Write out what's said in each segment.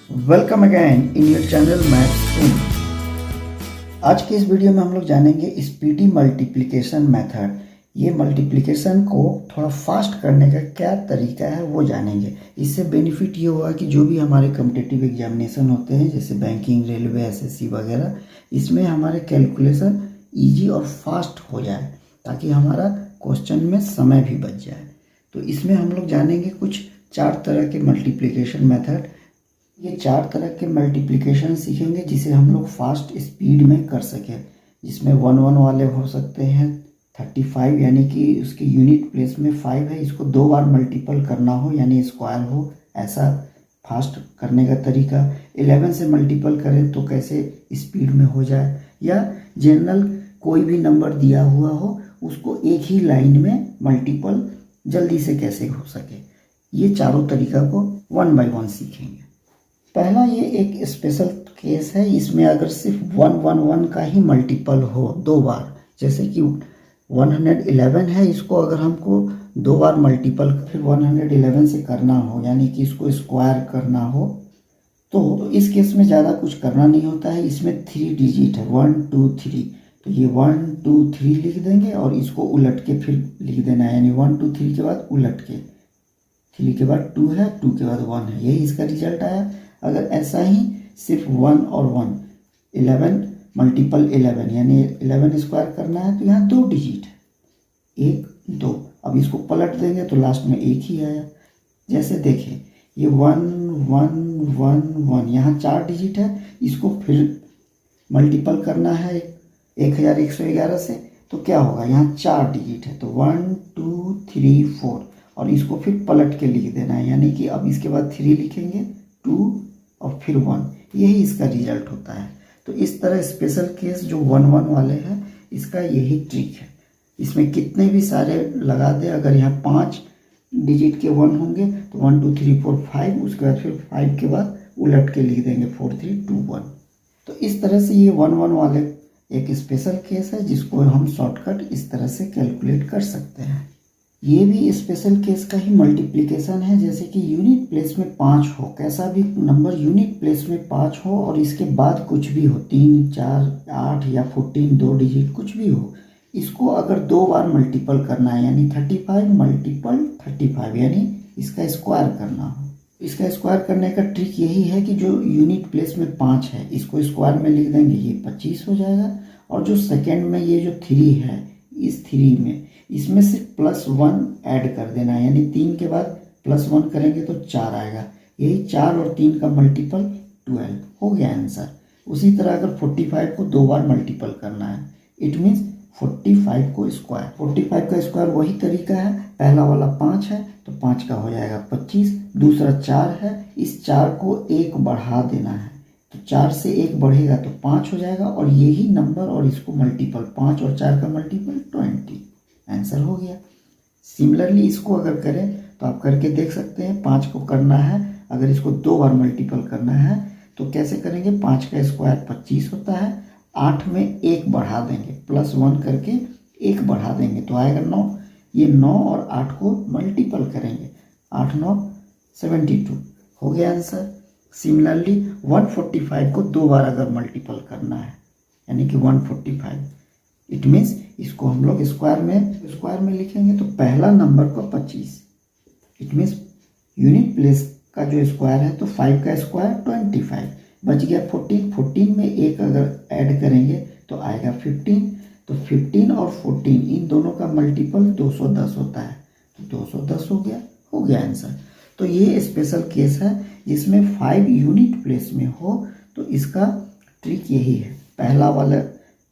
Welcome again in your channel maths stream. आज के इस वीडियो में हम लोग जानेंगे स्पीडी मल्टीप्लिकेशन मेथड। ये मल्टीप्लिकेशन को थोड़ा फास्ट करने का क्या तरीका है वो जानेंगे। इससे बेनिफिट ये होगा कि जो भी हमारे कॉम्पिटिटिव एग्जामिनेशन होते हैं जैसे बैंकिंग, रेलवे, एसएससी वगैरह, इसमें हमारे कैलकुलेशन ईजी और फास्ट हो जाए ताकि हमारा क्वेश्चन में समय भी बच जाए। तो इसमें हम लोग जानेंगे कुछ 4 तरह के मल्टीप्लिकेशन मेथड। ये 4 तरह के मल्टीप्लिकेशन सीखेंगे जिसे हम लोग फास्ट स्पीड में कर सकें, जिसमें 1 1 वाले हो सकते हैं। 35 यानी कि उसके यूनिट प्लेस में 5 है, इसको 2 बार मल्टीपल करना हो यानी स्क्वायर हो, ऐसा फास्ट करने का तरीका। 11 से मल्टीपल करें तो कैसे स्पीड में हो जाए, या जनरल कोई भी नंबर दिया हुआ हो उसको एक ही लाइन में मल्टीपल जल्दी से कैसे हो सके। ये चारों तरीका को 1 बाय 1 सीखेंगे। पहला ये एक स्पेशल केस है, इसमें अगर सिर्फ 1 1 1 का ही मल्टीपल हो 2 बार, जैसे कि 111 है, इसको अगर हमको 2 बार मल्टीपल फिर 111 से करना हो यानी कि इसको स्क्वायर करना हो, तो इस केस में ज़्यादा कुछ करना नहीं होता है। इसमें 3 डिजिट है 1 2 3, तो ये 1 2 3 लिख देंगे और इसको उलट के फिर लिख देना है, यानी 1 2 3 के बाद उलट के 3 के बाद 2 है, 2 के बाद 1 है, यही इसका रिजल्ट आया। अगर ऐसा ही सिर्फ 1 और 1 11 मल्टीपल 11 यानी 11 स्क्वायर करना है, तो यहाँ 2 डिजिट है 1 2। अब इसको पलट देंगे तो लास्ट में 1 ही आया। जैसे देखें ये 1 1 1 1, यहाँ 4 डिजिट है, इसको फिर मल्टीपल करना है 1111 से, तो क्या होगा, यहाँ 4 डिजिट है, तो 1 2 3 4, और इसको फिर पलट के लिख देना है, यानी कि अब इसके बाद 3 लिखेंगे 2 और फिर 1, यही इसका रिजल्ट होता है। तो इस तरह स्पेशल केस जो 1 1 वाले हैं इसका यही ट्रिक है। इसमें कितने भी सारे लगा दे, अगर यहाँ 5 डिजिट के 1 होंगे तो 1 2 3 4 5, उसके बाद फिर 5 के बाद उलट के लिख देंगे 4 3 2 1। तो इस तरह से ये 1 1 वाले एक स्पेशल केस है जिसको हम शॉर्टकट इस तरह से कैलकुलेट कर सकते हैं। ये भी स्पेशल केस का ही मल्टीप्लिकेशन है, जैसे कि यूनिट प्लेस में 5 हो, कैसा भी नंबर यूनिट प्लेस में 5 हो और इसके बाद कुछ भी हो 3 4 8 या 14 2 डिजिट कुछ भी हो, इसको अगर 2 बार मल्टीपल करना है यानी 35 मल्टीपल 35 यानी इसका स्क्वायर करना हो। इसका स्क्वायर करने का ट्रिक यही है कि जो यूनिट प्लेस में 5 है इसको स्क्वायर में लिख देंगे, ये 25 हो जाएगा। और जो सेकेंड में ये जो 3 है, इस 3 में इसमें सिर्फ +1 ऐड कर देना है, यानी 3 के बाद +1 करेंगे तो 4 आएगा, यही 4 और 3 का मल्टीपल 12 हो गया आंसर। उसी तरह अगर 45 को 2 बार मल्टीपल करना है, इट मीन्स 45 को स्क्वायर। 45 का स्क्वायर वही तरीका है, पहला वाला 5 है तो 5 का हो जाएगा 25, दूसरा 4 है, इस 4 को 1 बढ़ा देना है, तो 4 से 1 बढ़ेगा तो 5 हो जाएगा, और यही नंबर और इसको मल्टीपल 5 और 4 का मल्टीपल 20, आंसर हो गया। सिमिलरली इसको अगर करें तो आप करके देख सकते हैं। 5 को करना है, अगर इसको 2 बार मल्टीपल करना है तो कैसे करेंगे, 5 का स्क्वायर 25 होता है, 8 में 1 बढ़ा देंगे, +1 करके 1 बढ़ा देंगे तो आएगा 9। ये 9 और 8 को मल्टीपल करेंगे, 8 9 72 हो गया आंसर। सिमिलरली 145 को 2 बार अगर मल्टीपल करना है यानी कि 145, इट मीन्स इसको हम लोग स्क्वायर में लिखेंगे तो पहला नंबर को 25, इट मीन्स यूनिट प्लेस का जो स्क्वायर है तो 5 का स्क्वायर 25, बच गया 14, 14 में 1 अगर ऐड करेंगे तो आएगा 15, तो 15 और 14 इन दोनों का मल्टीपल 210 होता है, तो 210 हो गया आंसर। तो ये स्पेशल केस है जिसमें 5 यूनिट प्लेस में हो, तो इसका ट्रिक यही है, पहला वाला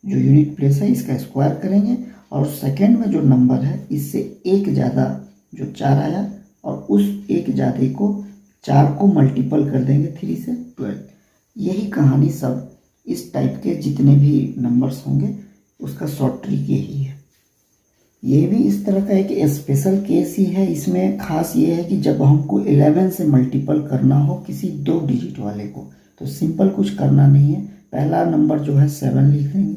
जो यूनिट प्लेस है इसका स्क्वायर करेंगे और सेकेंड में जो नंबर है इससे 1 ज़्यादा जो 4 आया, और उस 1 ज़्यादा को 4 को मल्टीपल कर देंगे 3 से 12। यही कहानी सब इस टाइप के जितने भी नंबर्स होंगे उसका शॉर्ट ट्रिक यही है। ये भी इस तरह का एक स्पेशल केस ही है। इसमें खास ये है कि जब हमको 11 से मल्टीपल करना हो किसी 2 डिजिट वाले को, तो सिंपल कुछ करना नहीं है, पहला नंबर जो है 7 लिख देंगे,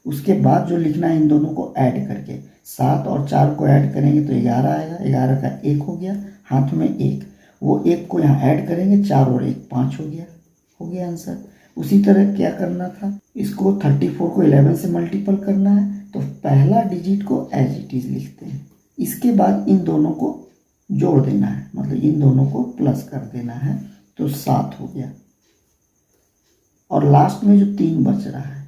उसके बाद जो लिखना है इन दोनों को ऐड करके 7 और 4 को ऐड करेंगे तो 11 आएगा, 11 का 1 हो गया, हाथ में 1, वो 1 को यहाँ ऐड करेंगे, 4 और 1 5 हो गया, हो गया आंसर। उसी तरह क्या करना था, इसको 34 को 11 से मल्टीपल करना है, तो पहला डिजिट को एज इट इज लिखते हैं, इसके बाद इन दोनों को जोड़ देना है, मतलब इन दोनों को प्लस कर देना है, तो 7 हो गया। और लास्ट में जो 3 बच रहा है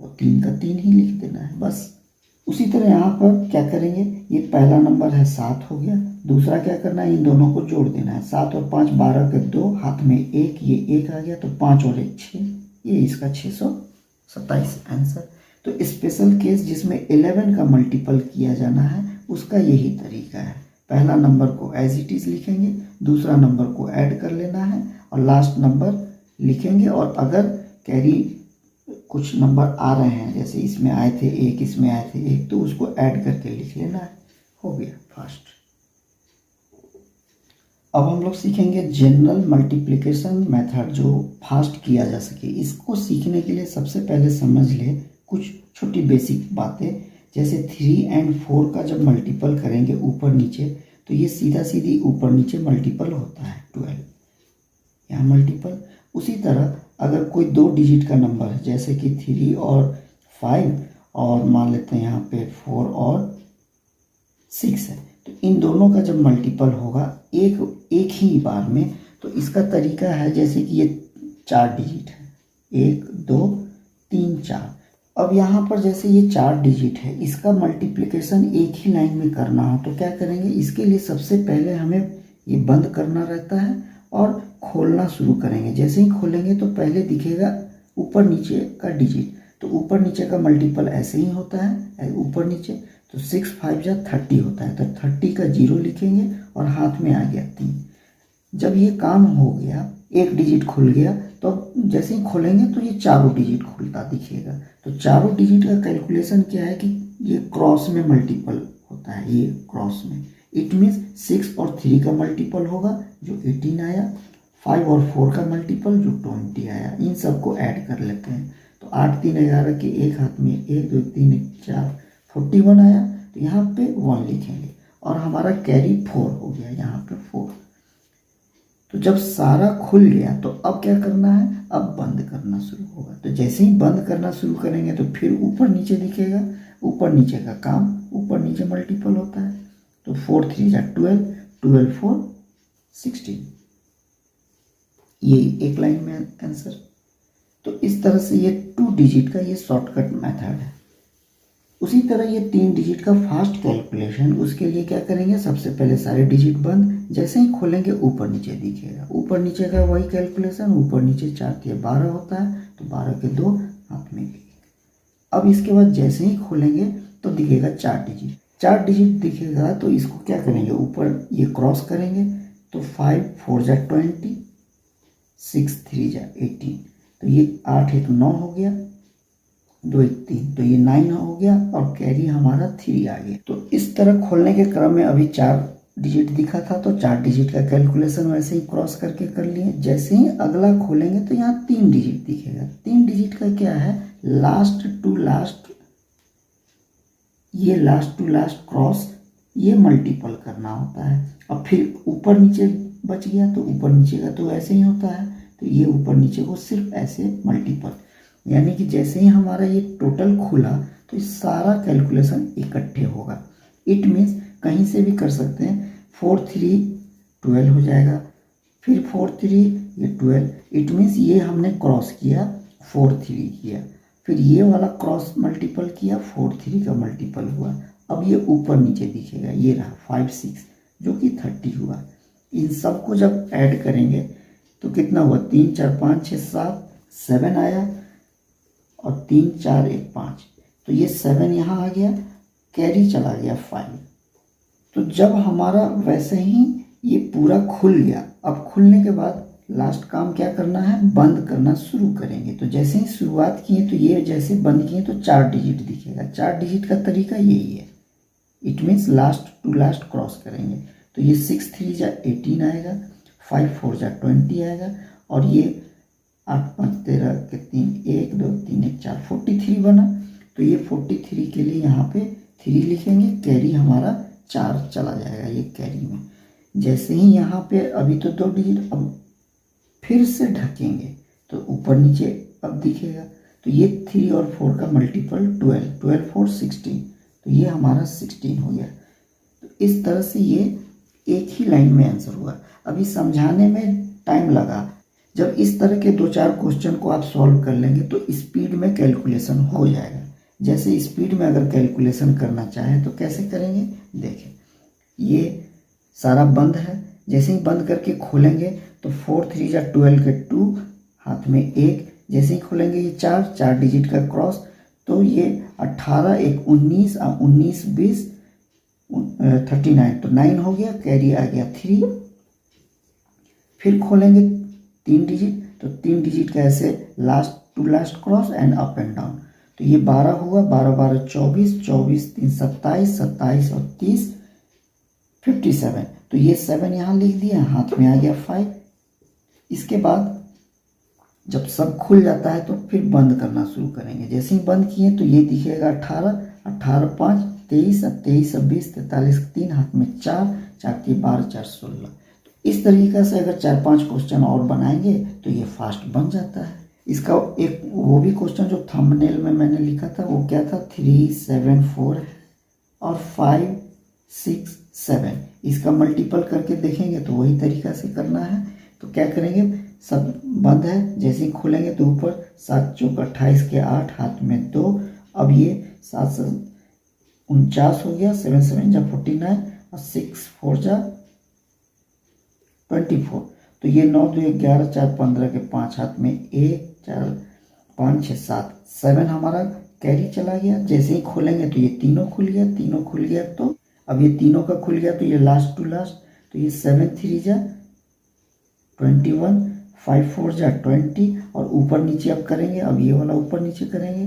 वो 3 का 3 ही लिख देना है बस। उसी तरह यहाँ पर क्या करेंगे, ये पहला नंबर है 7 हो गया, दूसरा क्या करना है, इन दोनों को जोड़ देना है, 7 और 5 12 के 2, हाथ में 1, ये 1 आ गया, तो 5 और 1 6, ये इसका 627 आंसर। तो स्पेशल केस जिसमें 11 का मल्टीपल किया जाना है उसका यही तरीका है, पहला नंबर को एज इट इज लिखेंगे, दूसरा नंबर को ऐड कर लेना है और लास्ट नंबर लिखेंगे। और अगर कैरी कुछ नंबर आ रहे हैं, जैसे इसमें आए थे 1, इसमें आए थे 1, तो उसको ऐड करके लिख लेना है, हो गया फास्ट। अब हम लोग सीखेंगे जनरल मल्टीप्लिकेशन मेथड जो फास्ट किया जा सके। इसको सीखने के लिए सबसे पहले समझ ले कुछ छोटी बेसिक बातें, जैसे 3 और 4 का जब मल्टीपल करेंगे ऊपर नीचे, तो ये सीधा सीधी ऊपर नीचे मल्टीपल होता है 12, यहाँ मल्टीपल। उसी तरह अगर कोई 2 डिजिट का नंबर है, जैसे कि 3 और 5, और मान लेते हैं यहाँ पे 4 और 6 है, तो इन दोनों का जब मल्टीपल होगा एक ही बार में, तो इसका तरीका है जैसे कि ये 4 डिजिट है, 1 2 3 4। अब यहाँ पर जैसे ये 4 डिजिट है, इसका मल्टीप्लिकेशन एक ही लाइन में करना हो तो क्या करेंगे, इसके लिए सबसे पहले हमें ये बंद करना रहता है और खोलना शुरू करेंगे। जैसे ही खोलेंगे तो पहले दिखेगा ऊपर नीचे का डिजिट, तो ऊपर नीचे का मल्टीपल ऐसे ही होता है, ऊपर नीचे, तो 6 5 जा 30 होता है, तो 30 का 0 लिखेंगे और हाथ में आ गया 3। जब ये काम हो गया, एक डिजिट खुल गया, तो अब जैसे ही खोलेंगे तो ये चारों डिजिट खुलता दिखेगा। तो चारों डिजिट का कैलकुलेशन क्या है कि ये क्रॉस में मल्टीपल होता है, ये क्रॉस में, इट मीन्स 6 और 3 का मल्टीपल होगा जो 18 आया, 5 और 4 का मल्टीपल जो 20 आया, इन सबको ऐड कर लेते हैं। तो 8 3 11 के एक हाथ में 1 2 3 4 41 आया, तो यहाँ पे 1 लिखेंगे और हमारा कैरी 4 हो गया, यहाँ पे 4। तो जब सारा खुल गया तो अब क्या करना है, अब बंद करना शुरू होगा। तो जैसे ही बंद करना शुरू करेंगे तो फिर ऊपर नीचे दिखेगा, ऊपर नीचे का काम ऊपर नीचे मल्टीपल होता है, तो 4 3 जा 12, 12 4 16, ये एक लाइन में आंसर। तो इस तरह से ये 2 डिजिट का ये शॉर्टकट मेथड है। उसी तरह ये 3 डिजिट का फास्ट कैलकुलेशन, उसके लिए क्या करेंगे, सबसे पहले सारे डिजिट बंद, जैसे ही खोलेंगे ऊपर नीचे दिखेगा, ऊपर नीचे का वही कैलकुलेशन, ऊपर नीचे 4 3 12 होता है, तो 12 के 2 हाथ में लिखेंगे। अब इसके बाद जैसे ही खोलेंगे तो दिखेगा 4 डिजिट, 4 डिजिट दिखेगा, तो इसको क्या करेंगे, ऊपर ये क्रॉस करेंगे, तो 5 4 जा 20, 6 3 जा 18, तो ये 8 1 9 हो गया, 2 1 3, तो ये 9 हो गया और कैरी हमारा 3 आ गया। तो इस तरह खोलने के क्रम में अभी 4 डिजिट दिखा था, तो 4 डिजिट का कैलकुलेशन वैसे ही क्रॉस करके कर लिए। जैसे ही अगला खोलेंगे तो यहाँ 3 डिजिट दिखेगा, 3 डिजिट का क्या है, लास्ट टू लास्ट, ये लास्ट टू लास्ट क्रॉस, ये मल्टीपल करना होता है। अब फिर ऊपर नीचे बच गया, तो ऊपर नीचे का तो ऐसे ही होता है, तो ये ऊपर नीचे को सिर्फ ऐसे मल्टीपल, यानी कि जैसे ही हमारा ये टोटल खुला तो इस सारा कैलकुलेशन इकट्ठे होगा। इट मीन्स कहीं से भी कर सकते हैं, 4 3 12 हो जाएगा, फिर 4 3 ये 12, इट मीन्स ये हमने क्रॉस किया, 4 3 किया, फिर ये वाला क्रॉस मल्टीपल किया, 4 3 का मल्टीपल हुआ। अब ये ऊपर नीचे दिखेगा, ये रहा 5 6 जो कि 30 हुआ। इन सबको जब ऐड करेंगे तो कितना हुआ, 3 4 5 6 7 7 आया, और 3 4 1 5, तो ये 7 यहाँ आ गया, कैरी चला गया 5। तो जब हमारा वैसे ही ये पूरा खुल गया, अब खुलने के बाद लास्ट काम क्या करना है, बंद करना शुरू करेंगे। तो जैसे ही शुरुआत किए तो ये जैसे बंद किए तो 4 डिजिट दिखेगा, 4 डिजिट का तरीका यही है, it means last to last cross करेंगे। तो ये 6 3 जा 18 आएगा, 5 4 जा 20 आएगा, और ये 8 5 13 के 3 1 2 3 1 4 43 बना। तो ये 43 के लिए यहाँ पे 3 लिखेंगे, कैरी हमारा 4 चला जाएगा ये कैरी में। जैसे ही यहाँ पे अभी तो 2 डिजिट, अब फिर से ढकेंगे तो ऊपर नीचे अब दिखेगा। तो ये 3 और 4 का मल्टीपल 12, 12 4 16, तो ये हमारा 16 हो गया। तो इस तरह से ये एक ही लाइन में आंसर हुआ। अभी समझाने में टाइम लगा। जब इस तरह के 2-4 क्वेश्चन को आप सॉल्व कर लेंगे तो स्पीड में कैलकुलेशन हो जाएगा। जैसे स्पीड में अगर कैलकुलेशन करना चाहें तो कैसे करेंगे, देखें ये सारा बंद है। जैसे ही बंद करके खोलेंगे तो 4 3 जा 12 के 2, हाथ में 1, जैसे ही खोलेंगे ये 4 डिजिट का क्रॉस, तो ये 18 1 19 19 20 39, तो 9 हो गया, कैरी आ गया 3। फिर खोलेंगे 3 डिजिट, तो 3 डिजिट का ऐसे last to last cross and up and down, तो ये 12 हुआ, 12 12 24, 24 3 27, 27 और 30 57, तो ये 7 यहाँ लिख दिया, हाथ में आ गया 5। इसके बाद जब सब खुल जाता है तो फिर बंद करना शुरू करेंगे। जैसे ही बंद किए तो ये दिखेगा 18 18 5 23 23 20 43 3, हाथ में 4 4 के 12 4 16। इस तरीक़े से अगर 4-5 क्वेश्चन और बनाएंगे तो ये फास्ट बन जाता है। इसका एक वो भी क्वेश्चन जो थंबनेल में मैंने लिखा था वो क्या था, 3 7 4 और 5 6 7, इसका मल्टीपल करके देखेंगे तो वही तरीका से करना है। तो क्या करेंगे, सब बंद है, जैसे ही खोलेंगे तो ऊपर 7 चौक 28 के 8, हाथ में 2। अब ये 7 से 49 हो गया, 7 7 जा 49 और 6 4 जा 24, तो ये 9 2 11 4 15 के 5, हाथ में 1 4 5 6 7 7 हमारा कैरी चला गया। जैसे ही खोलेंगे तो ये तीनों खुल गया, तीनों खुल गया, तो अब ये तीनों का खुल गया तो ये लास्ट टू लास्ट, तो ये 7 3 जा 21, 5 4 जा 20 और ऊपर नीचे अब करेंगे, अब ये वाला ऊपर नीचे करेंगे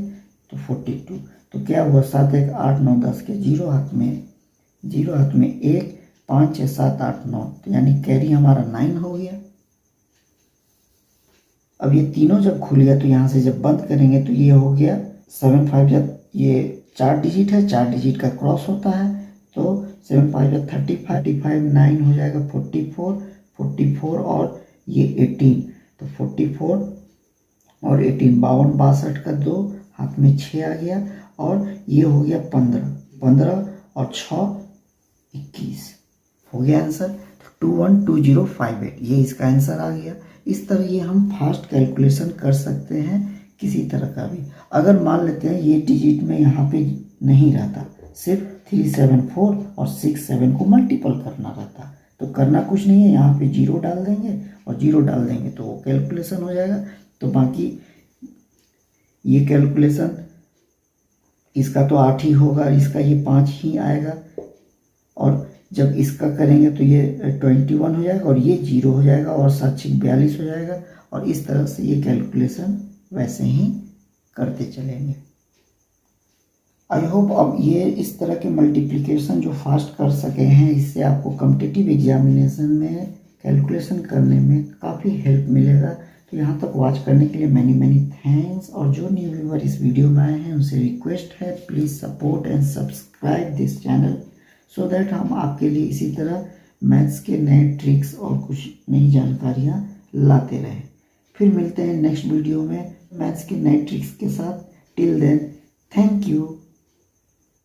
तो 42, तो क्या हुआ 7 1 8 9 10 के 0, हाथ में 1 5 6 7 8 9, तो यानी कैरी हमारा 9 हो गया। अब ये तीनों जब खुल गया तो यहाँ से जब बंद करेंगे तो ये हो गया 7 5 जब ये 4 डिजिट है, 4 डिजिट का क्रॉस होता है, तो 7 5 जब 35 35 9 हो जाएगा 44 44 और ये 18, तो 44 और 18 52 62 का 2, हाथ में 6 आ गया और ये हो गया 15 15 और 6 21 हो गया आंसर। 212058, ये इसका आंसर आ गया। इस तरह ये हम फास्ट कैलकुलेशन कर सकते हैं किसी तरह का भी। अगर मान लेते हैं ये डिजिट में यहाँ पे नहीं रहता, सिर्फ 3 7 4 और 6 7 को मल्टीपल करना रहता, तो करना कुछ नहीं है, यहाँ पे 0 डाल देंगे और 0 डाल देंगे तो वो कैलकुलेशन हो जाएगा। तो बाकी ये कैलकुलेशन इसका तो 8 ही होगा, इसका ये 5 ही आएगा, और जब इसका करेंगे तो ये 21 हो जाएगा और ये 0 हो जाएगा और 7 6 42 हो जाएगा, और इस तरह से ये कैलकुलेशन वैसे ही करते चलेंगे। आई होप अब ये इस तरह के मल्टीप्लिकेशन जो फास्ट कर सके हैं, इससे आपको कॉम्पिटिटिव एग्जामिनेशन में कैलकुलेशन करने में काफ़ी हेल्प मिलेगा। तो यहाँ तक वॉच करने के लिए मैनी थैंक्स, और जो न्यू व्यूअर इस वीडियो में आए हैं उनसे रिक्वेस्ट है please support and subscribe this channel, so that हम आपके लिए इसी तरह मैथ्स के नए ट्रिक्स और कुछ नई जानकारियाँ लाते रहें। फिर मिलते हैं नेक्स्ट वीडियो में मैथ्स के नए ट्रिक्स के साथ। Till then, thank you.